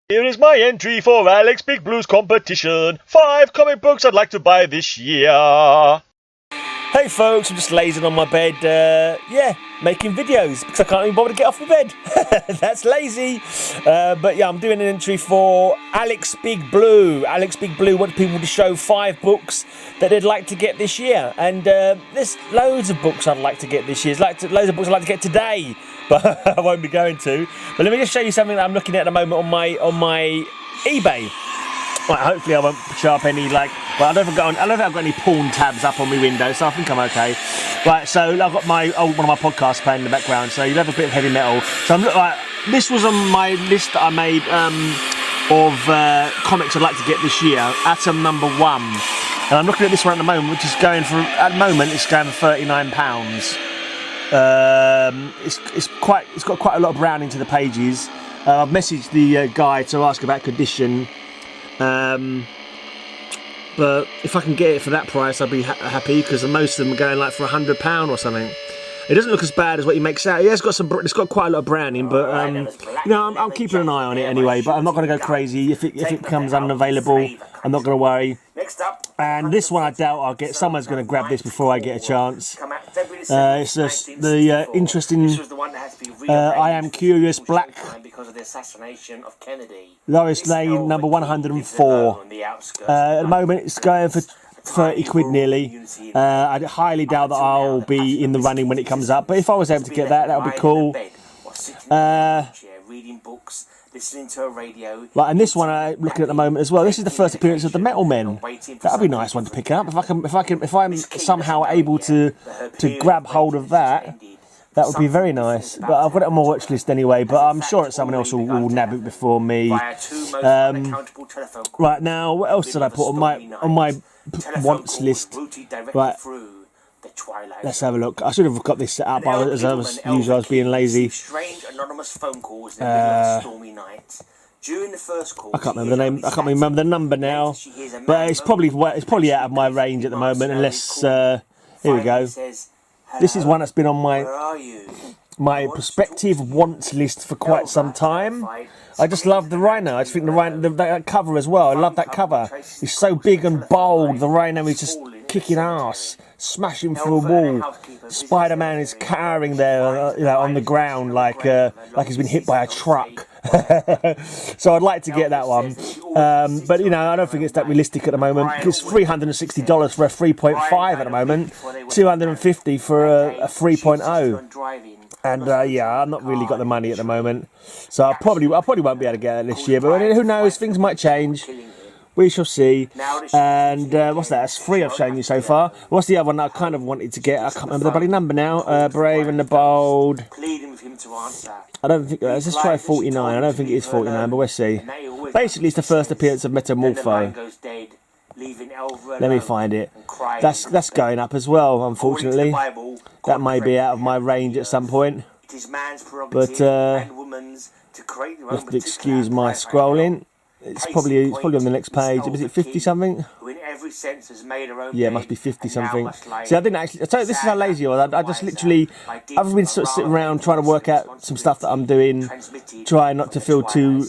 Here is my entry for AlexBigBlue's competition. 5 comic books I'd like to buy this year. Hey folks, I'm just lazing on my bed, making videos because I can't even bother to get off the bed. That's lazy. But yeah, I'm doing an entry for AlexBigBlue. AlexBigBlue wants people to show 5 books that they'd like to get this year. And there's loads of books I'd like to get this year. There's loads of books I'd like to get today, but I won't be going to. But let me just show you something that I'm looking at the moment on my eBay. Right, hopefully I won't show up any I don't think I've got any porn tabs up on my window, so I think I'm okay. Right, so I've got one of my podcasts playing in the background, so you'll have a bit of heavy metal. So this was on my list that I made of comics I'd like to get this year. Atom number 1, and I'm looking at this one at the moment, which is going for it's going for £39. It's got quite a lot of browning to the pages. I've messaged the guy to ask about condition. But if I can get it for that price, I'd be happy, because most of them are going for £100 or something. It doesn't look as bad as what he makes out. Yeah, it's got quite a lot of browning, but I'm keeping an eye on it anyway. But I'm not going to go crazy if it becomes unavailable. I'm not going to worry. And this one, I doubt I'll get. Someone's going to grab this before I get a chance. It's just the interesting. I Am Curious Black. Lois Lane, number 104. At the moment, it's going for 30 quid nearly. I highly doubt that I'll be in the running when it comes up, but if I was able to get that would be cool. Listening to a radio. Right, and this one I'm looking at the moment as well. This is the first appearance of the Metal Men. That'd be a nice one to pick up. If I'm somehow able to grab hold of that, that would be very nice. But I've got it on my watch list anyway. But I'm sure that someone else will nab it before me. Right, now, what else did I put on my wants list? Right. Let's have a look. I should have got this set up as I was being lazy. I can't remember the name. I can't remember the number now. But it's probably out of my range at the moment. Unless here we go. This is one that's been on my prospective wants list for quite some time. I just love the Rhino. I just think that cover as well. I love that cover. It's so big and bold. The Rhino is just kicking ass, smashing through a wall. Spider-Man is cowering there, on the ground like he's been hit by a truck. So I'd like to get that one, but I don't think it's that realistic at the moment. It's $360 for a 3.5 at the moment, $250 for a 3.0. And I've not really got the money at the moment, so I probably won't be able to get it this year. But who knows? Things might change. We shall see. And what's that? That's 3 I've shown you so far. What's the other one that I kind of wanted to get? I can't remember the bloody number now. Brave and the Bold. I don't think. Let's try 49. I don't think it is 49, but we'll see. Basically, it's the first appearance of Metamorpho. Let me find it. That's going up as well, unfortunately. That may be out of my range at some point. But you have to excuse my scrolling. It's probably on the next page. Is it 50 something? Yeah, it must be 50 something. See, I didn't actually. I tell you, this is how lazy I was. I just literally. I've been sort of sitting around trying to work out some stuff that I'm doing, trying not to feel too.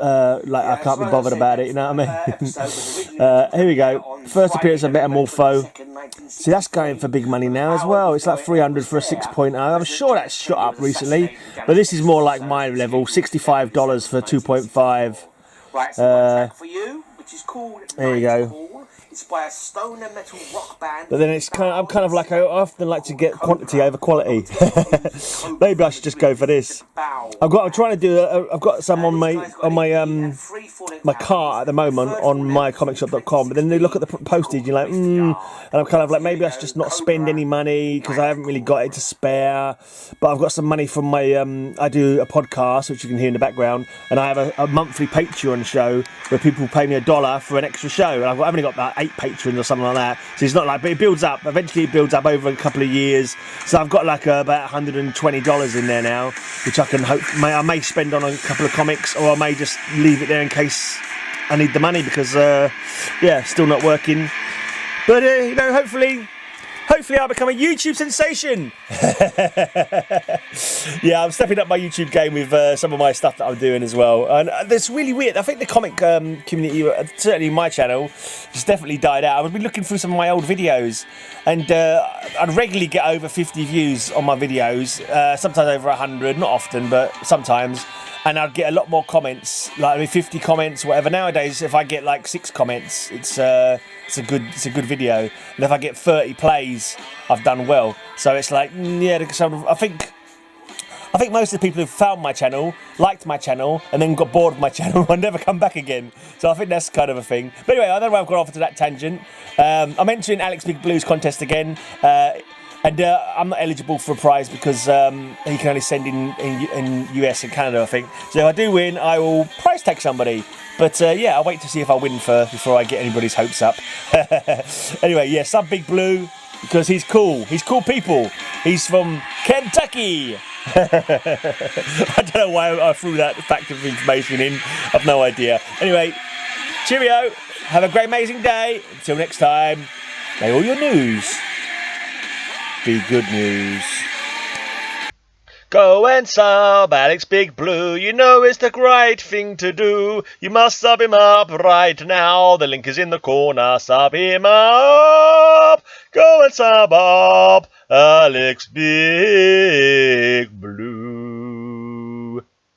I can't be bothered about it, you know what I mean? Here we go. First appearance of Metamorpho. See, that's going for big money now as well. It's like 300 for a 6.0. I'm sure that's shot up recently, but this is more like my level. $65 for 2.5. There you go. It's by a stoner metal rock band. But then I'm kind of like, I often like to get quantity over quality. Maybe I should just go for this. I've got some on my cart at the moment on mycomicshop.com, but then they look at the postage, you're like, and I'm kind of like, maybe I should just not spend any money because I haven't really got it to spare. But I've got some money from my, I do a podcast, which you can hear in the background, and I have a monthly Patreon show where people pay me $1 for an extra show, and I've only got about 8 patrons or something like that, so it's not like, but it builds up. Eventually it builds up over a couple of years, so I've got like about $120 in there now, which I may spend on a couple of comics, or I may just leave it there in case I need the money, because still not working. But hopefully hopefully I'll become a YouTube sensation. Yeah, I'm stepping up my YouTube game with some of my stuff that I'm doing as well. And that's really weird. I think the comic community, certainly my channel, has definitely died out. I've been looking through some of my old videos, and I'd regularly get over 50 views on my videos, sometimes over 100, not often, but sometimes. And I'd get a lot more comments, like 50 comments, whatever. Nowadays, if I get like 6 comments, it's a good video. And if I get 30 plays, I've done well. So it's like, yeah, I think most of the people who've found my channel, liked my channel, and then got bored of my channel and never come back again. So I think that's kind of a thing. But anyway, I don't know why I've gone off into that tangent. I'm entering AlexBigBlue's contest again. And I'm not eligible for a prize because he can only send in US and Canada, I think. So if I do win, I will prize tag somebody. But yeah, I'll wait to see if I win first before I get anybody's hopes up. Anyway, yeah, sub Big Blue because he's cool. He's cool people. He's from Kentucky. I don't know why I threw that fact of information in. I've no idea. Anyway, cheerio. Have a great, amazing day. Until next time, may all your news be good news. Go and sub AlexBigBlue, you know it's the right thing to do. You must sub him up right now, the link is in the corner, sub him up. Go and sub up AlexBigBlue.